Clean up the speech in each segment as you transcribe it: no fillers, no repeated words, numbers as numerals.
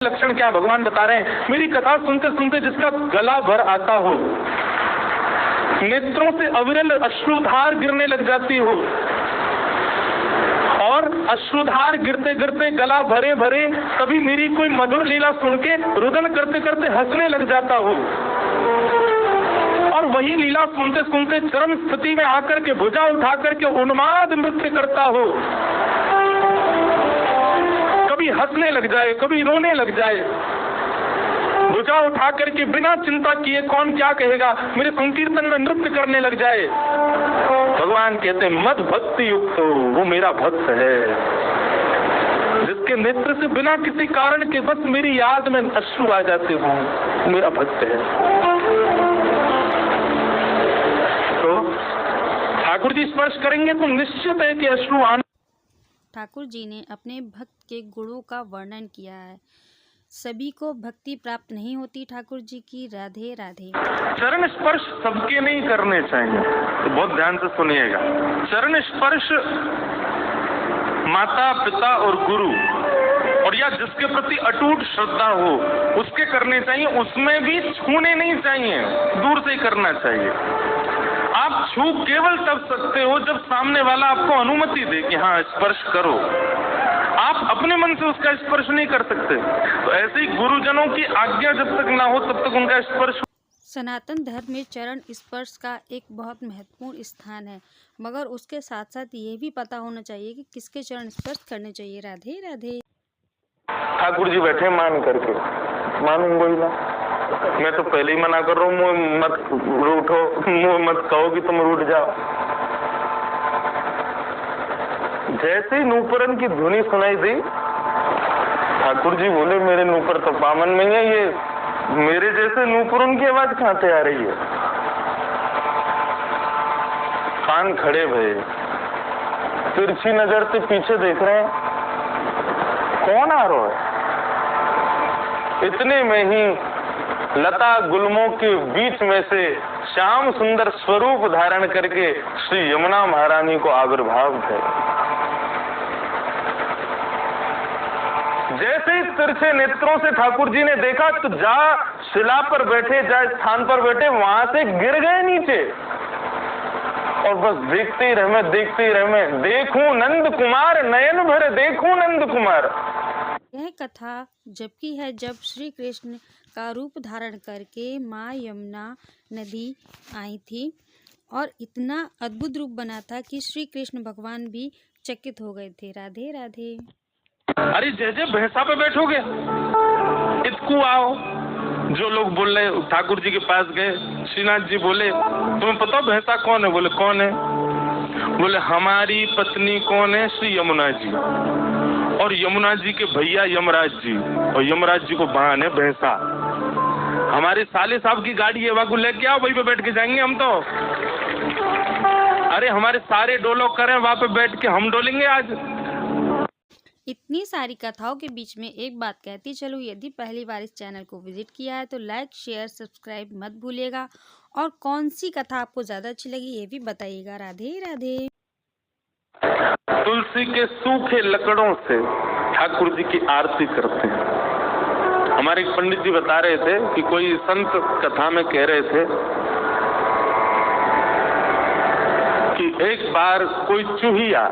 लक्षण क्या भगवान बता रहे हैं। मेरी कथा सुनते सुनते जिसका गला भर आता हो, नेत्रों से अविरल अश्रुधार गिरने लग जाती हो, और अश्रुधार गिरते गिरते गला भरे भरे कभी मेरी कोई मधुर लीला सुन के रुदन करते करते हंसने लग जाता हो, और वही लीला सुनते सुनते चरम स्थिति में आकर के भुजा उठा करके उन्माद नृत्य करता हो, कभी हंसने लग जाए कभी रोने लग जाए, भुजा उठा करके बिना चिंता किए कौन क्या कहेगा मेरे संकीर्तन में नृत्य करने लग जाए। भगवान कहते हैं मद भक्ति युक्त हो, वो मेरा भक्त है, जिसके नेत्र से बिना किसी कारण के बस मेरी याद में अश्रु आ जाते हो, मेरा भक्त है। तो ठाकुर जी स्पर्श करेंगे तो निश्चित है कि अश्रु आना। ठाकुर जी ने अपने भक्त के गुणों का वर्णन किया है। सभी को भक्ति प्राप्त नहीं होती ठाकुर जी की। राधे राधे। चरण स्पर्श सबके नहीं करने चाहिए, तो बहुत ध्यान से सुनिएगा। चरण स्पर्श माता पिता और गुरु और या जिसके प्रति अटूट श्रद्धा हो उसके करने चाहिए, उसमें भी छूने नहीं चाहिए, दूर से ही करना चाहिए। आप छू केवल तब सकते हो जब सामने वाला आपको अनुमति दे कि हाँ स्पर्श करो, आप अपने मन से उसका स्पर्श नहीं कर सकते। तो ऐसे ही गुरुजनों की आज्ञा जब तक ना हो तब तक उनका स्पर्श। सनातन धर्म में चरण स्पर्श का एक बहुत महत्वपूर्ण स्थान है, मगर उसके साथ साथ ये भी पता होना चाहिए कि किसके चरण स्पर्श करने चाहिए। राधे राधे। ठाकुर जी बैठे मान करके, मानूंगा ही ना, मैं तो पहले ही मना कर रहा हूँ, मुँह मत रूठो, मुँह मत कहो कि तुम रूठ जाओ। जैसे ही नूपुरन की ध्वनि सुनाई दी, ठाकुर जी बोले मेरे नूपुर तो पावन में है, ये मेरे जैसे नूपुरन की आवाज कहाँ से आ रही है। कान खड़े भये, तिरछी नजर से पीछे देख रहे हैं कौन आ रहा है। इतने में ही लता गुल्मों के बीच में से श्याम सुंदर स्वरूप धारण करके श्री यमुना महारानी को आविर्भाव थे। जैसे ही तिरछे नेत्रों से ठाकुर जी ने देखा तो जा शिला पर बैठे, जा स्थान पर बैठे, वहां से गिर गए नीचे और बस देखते ही रहे, देखते ही रहे। देखूं नंद कुमार, नयन भर देखूं नंद कुमार। यह कथा जबकि है जब श्री कृष्ण का रूप धारण करके माँ यमुना नदी आई थी और इतना अद्भुत रूप बना था कि श्री कृष्ण भगवान भी चकित हो गए थे। राधे राधे। अरे जय भैंसा पे बैठोगे, इतकू आओ। जो लोग बोल रहे, ठाकुर जी के पास गए, श्रीनाथ जी बोले तुम्हें पता भैंसा कौन है? बोले कौन है? बोले हमारी पत्नी कौन है? श्री यमुना जी, और यमुना जी के भैया यमराज जी, और यमराज जी को वाहन है भैंसा। हमारे साले साहब की गाड़ी है, वहां को लेके आओ, वहीं पे बैठ के जाएंगे हम तो। अरे हमारे सारे डोलो करें, वहां पे बैठ के हम डोलेंगे आज। इतनी सारी कथाओं के बीच में एक बात कहती चलूं, यदि पहली बार इस चैनल को विजिट किया है तो लाइक शेयर सब्सक्राइब मत भूलिएगा, और कौन सी कथा आपको ज्यादा अच्छी लगी ये भी बताइएगा। राधे राधे। तुलसी के सूखे लकड़ों से ठाकुर जी की आरती करते हैं। हमारे एक पंडित जी बता रहे थे कि कोई संत कथा में कह रहे थे कि एक बार कोई चूहिया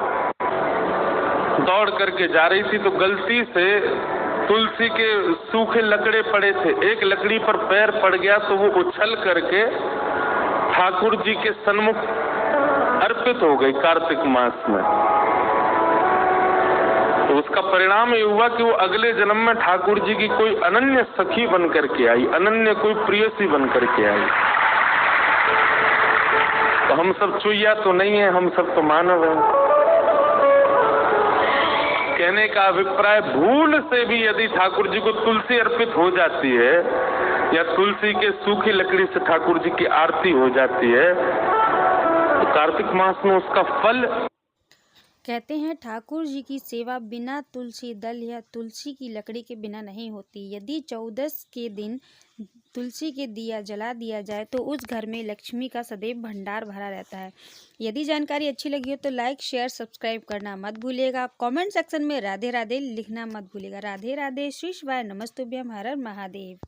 दौड़ करके जा रही थी तो गलती से तुलसी के सूखे लकड़े पड़े थे, एक लकड़ी पर पैर पड़ गया तो वो उछल करके ठाकुर जी के सन्मुख अर्पित हो गई कार्तिक मास में। तो उसका परिणाम ये हुआ कि वो अगले जन्म में ठाकुर जी की कोई अनन्य सखी बन करके आई, अनन्य कोई प्रियसी बन करके आई। तो हम सब चुईया तो नहीं है, हम सब तो मानव हैं। कहने का अभिप्राय, भूल से भी यदि ठाकुर जी को तुलसी अर्पित हो जाती है या तुलसी के सूखी लकड़ी से ठाकुर जी की आरती हो जाती है तो कार्तिक मास में उसका फल। कहते हैं ठाकुर जी की सेवा बिना तुलसी दल या तुलसी की लकड़ी के बिना नहीं होती। यदि 14 के दिन तुलसी के दिया जला दिया जाए तो उस घर में लक्ष्मी का सदैव भंडार भरा रहता है। यदि जानकारी अच्छी लगी हो तो लाइक शेयर सब्सक्राइब करना मत भूलिएगा। कमेंट सेक्शन में राधे राधे लिखना मत भूलिएगा। राधे राधे, श्री शिवाय, नमस्तुभ्यम, हर हर महादेव।